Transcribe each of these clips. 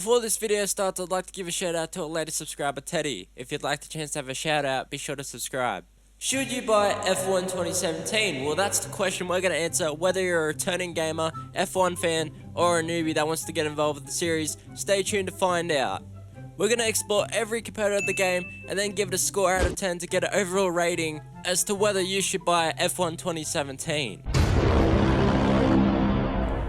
Before this video starts, I'd like to give a shout out to a latest subscriber, Teddy. If you'd like the chance to have a shout out, be sure to subscribe. Should you buy F1 2017? Well, that's the question we're going to answer. Whether you're a returning gamer, F1 fan, or a newbie that wants to get involved with the series, stay tuned to find out. We're going to explore every component of the game and then give it a score out of 10 to get an overall rating as to whether you should buy F1 2017.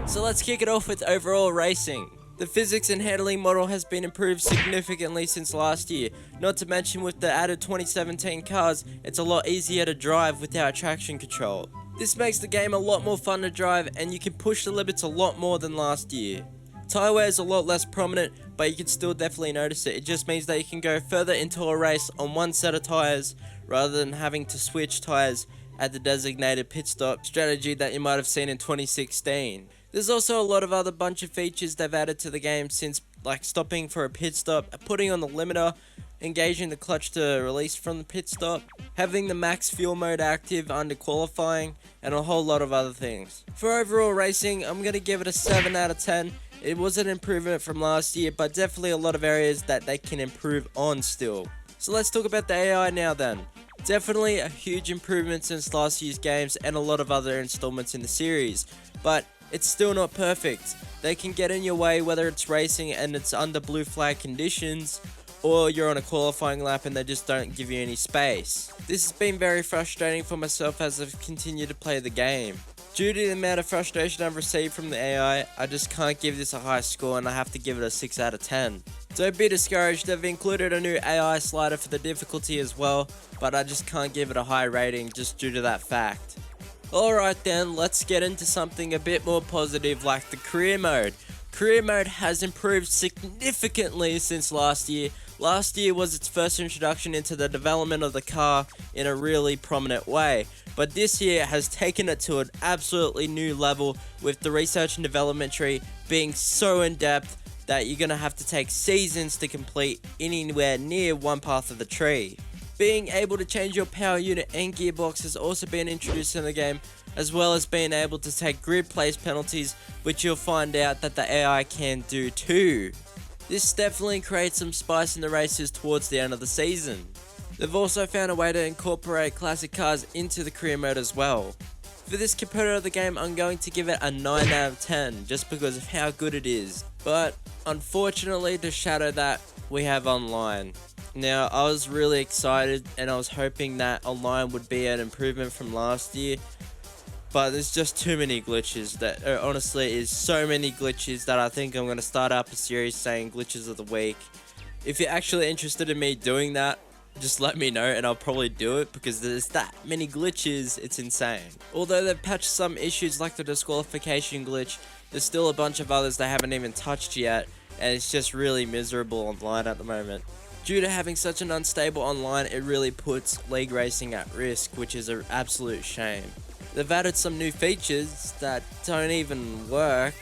So let's kick it off with overall racing. The physics and handling model has been improved significantly since last year, not to mention with the added 2017 cars, it's a lot easier to drive without traction control. This makes the game a lot more fun to drive and you can push the limits a lot more than last year. Tyre wear is a lot less prominent, but you can still definitely notice it. It just means that you can go further into a race on one set of tyres rather than having to switch tyres at the designated pit stop strategy that you might have seen in 2016. There's also a lot of other bunch of features they've added to the game since, like stopping for a pit stop, putting on the limiter, engaging the clutch to release from the pit stop, having the max fuel mode active under qualifying, and a whole lot of other things. For overall racing, I'm going to give it a 7 out of 10. It was an improvement from last year, but definitely a lot of areas that they can improve on still. So let's talk about the AI now then. Definitely a huge improvement since last year's games and a lot of other installments in the series, but it's still not perfect. They can get in your way whether it's racing and it's under blue flag conditions, or you're on a qualifying lap and they just don't give you any space. This has been very frustrating for myself as I've continued to play the game. Due to the amount of frustration I've received from the AI, I just can't give this a high score and I have to give it a 6 out of 10. Don't be discouraged, they've included a new AI slider for the difficulty as well, but I just can't give it a high rating just due to that fact. Alright then, let's get into something a bit more positive like the career mode. Career mode has improved significantly since last year. Last year was its first introduction into the development of the car in a really prominent way, but this year has taken it to an absolutely new level with the research and development tree being so in depth that you're going to have to take seasons to complete anywhere near one path of the tree. Being able to change your power unit and gearbox has also been introduced in the game, as well as being able to take grid place penalties, which you'll find out that the AI can do too. This definitely creates some spice in the races towards the end of the season. They've also found a way to incorporate classic cars into the career mode as well. For this component of the game, I'm going to give it a 9 out of 10 just because of how good it is. But unfortunately, to shadow that, we have online. Now, I was really excited and I was hoping that online would be an improvement from last year, but there's just too many glitches. That honestly is so many glitches that I think I'm going to start up a series saying glitches of the week. If you're actually interested in me doing that, just let me know and I'll probably do it because there's that many glitches, it's insane. Although they've patched some issues like the disqualification glitch, there's still a bunch of others they haven't even touched yet, and it's just really miserable online at the moment. Due to having such an unstable online, it really puts league racing at risk, which is an absolute shame. They've added some new features that don't even work,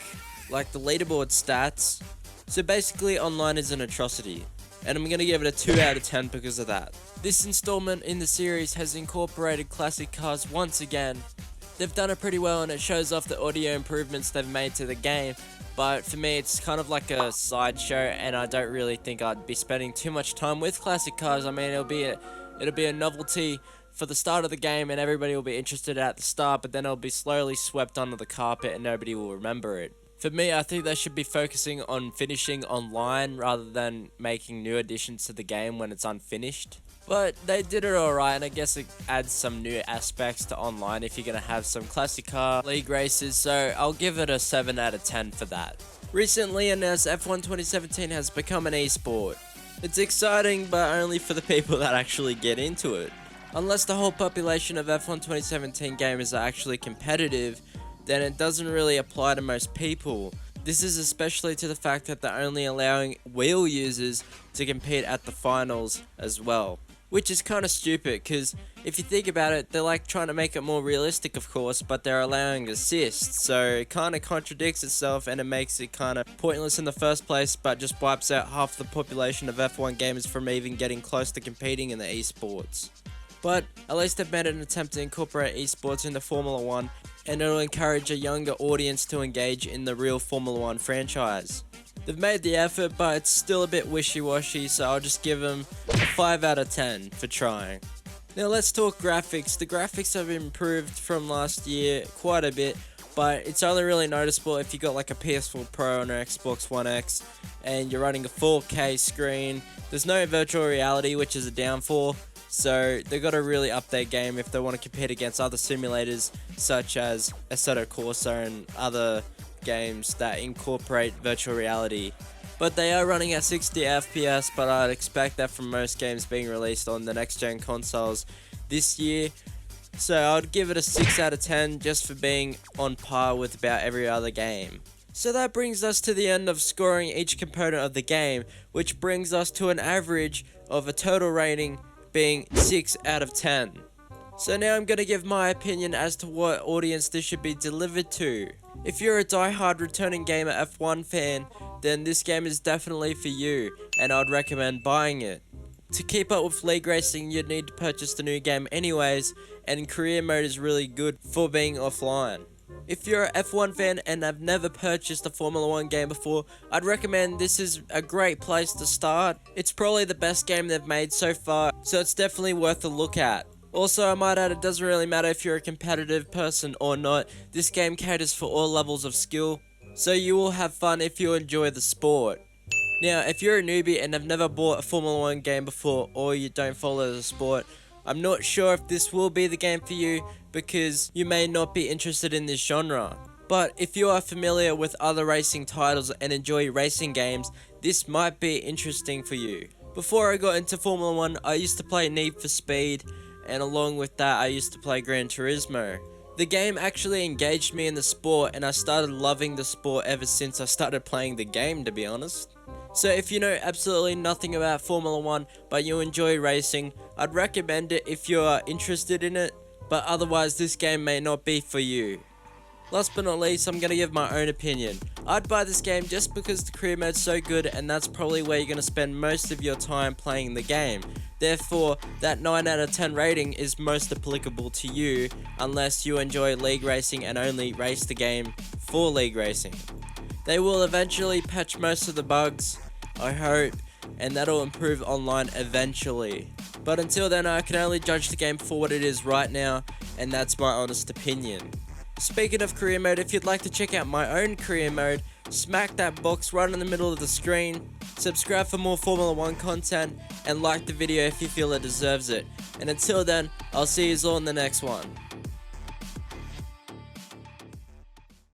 like the leaderboard stats. So basically, online is an atrocity, and I'm going to give it a 2 out of 10 because of that. This installment in the series has incorporated classic cars once again. They've done it pretty well and it shows off the audio improvements they've made to the game. But for me, it's kind of like a sideshow, and I don't really think I'd be spending too much time with classic cars. I mean, it'll be a novelty for the start of the game, and everybody will be interested at the start, but then it'll be slowly swept under the carpet, and nobody will remember it. For me, I think they should be focusing on finishing online rather than making new additions to the game when it's unfinished. But they did it alright, and I guess it adds some new aspects to online if you're going to have some classic car league races, so I'll give it a 7 out of 10 for that. Recently announced F1 2017 has become an esport. It's exciting, but only for the people that actually get into it. Unless the whole population of F1 2017 gamers are actually competitive, then it doesn't really apply to most people. This is especially to the fact that they're only allowing wheel users to compete at the finals as well. Which is kind of stupid, because if you think about it, they're like trying to make it more realistic, of course, but they're allowing assists, so it kind of contradicts itself and it makes it kind of pointless in the first place, but just wipes out half the population of F1 gamers from even getting close to competing in the esports. But at least they've made an attempt to incorporate esports into Formula 1, and it'll encourage a younger audience to engage in the real Formula 1 franchise. They've made the effort, but it's still a bit wishy-washy, so I'll just give them a 5 out of 10 for trying. Now let's talk graphics. The graphics have improved from last year quite a bit, but it's only really noticeable if you got like a PS4 Pro and an Xbox One X and you're running a 4K screen. There's no virtual reality, which is a downfall, so they've got to really up their game if they want to compete against other simulators such as Assetto Corsa and other games that incorporate virtual reality. But they are running at 60 FPS, but I'd expect that from most games being released on the next gen consoles this year. So I'd give it a 6 out of 10 just for being on par with about every other game. So that brings us to the end of scoring each component of the game, which brings us to an average of a total rating being 6 out of 10. So now I'm going to give my opinion as to what audience this should be delivered to. If you're a die-hard returning gamer F1 fan, then this game is definitely for you, and I'd recommend buying it. To keep up with league racing, you'd need to purchase the new game anyways, and career mode is really good for being offline. If you're a F1 fan and have never purchased a Formula 1 game before, I'd recommend this is a great place to start. It's probably the best game they've made so far, so it's definitely worth a look at. Also, I might add, it doesn't really matter if you're a competitive person or not, this game caters for all levels of skill, so you will have fun if you enjoy the sport. Now, if you're a newbie and have never bought a Formula 1 game before, or you don't follow the sport, I'm not sure if this will be the game for you, because you may not be interested in this genre. But if you are familiar with other racing titles and enjoy racing games, this might be interesting for you. Before I got into Formula 1, I used to play Need for Speed, and along with that I used to play Gran Turismo. The game actually engaged me in the sport, and I started loving the sport ever since I started playing the game, to be honest. So if you know absolutely nothing about Formula 1 but you enjoy racing, I'd recommend it if you are interested in it, but otherwise this game may not be for you. Last but not least, I'm going to give my own opinion. I'd buy this game just because the career mode's so good, and that's probably where you're going to spend most of your time playing the game. Therefore, that 9 out of 10 rating is most applicable to you, unless you enjoy league racing and only race the game for league racing. They will eventually patch most of the bugs, I hope, and that'll improve online eventually. But until then, I can only judge the game for what it is right now, and that's my honest opinion. Speaking of career mode, if you'd like to check out my own career mode, smack that box right in the middle of the screen, subscribe for more Formula 1 content, and like the video if you feel it deserves it. And until then, I'll see you all in the next one.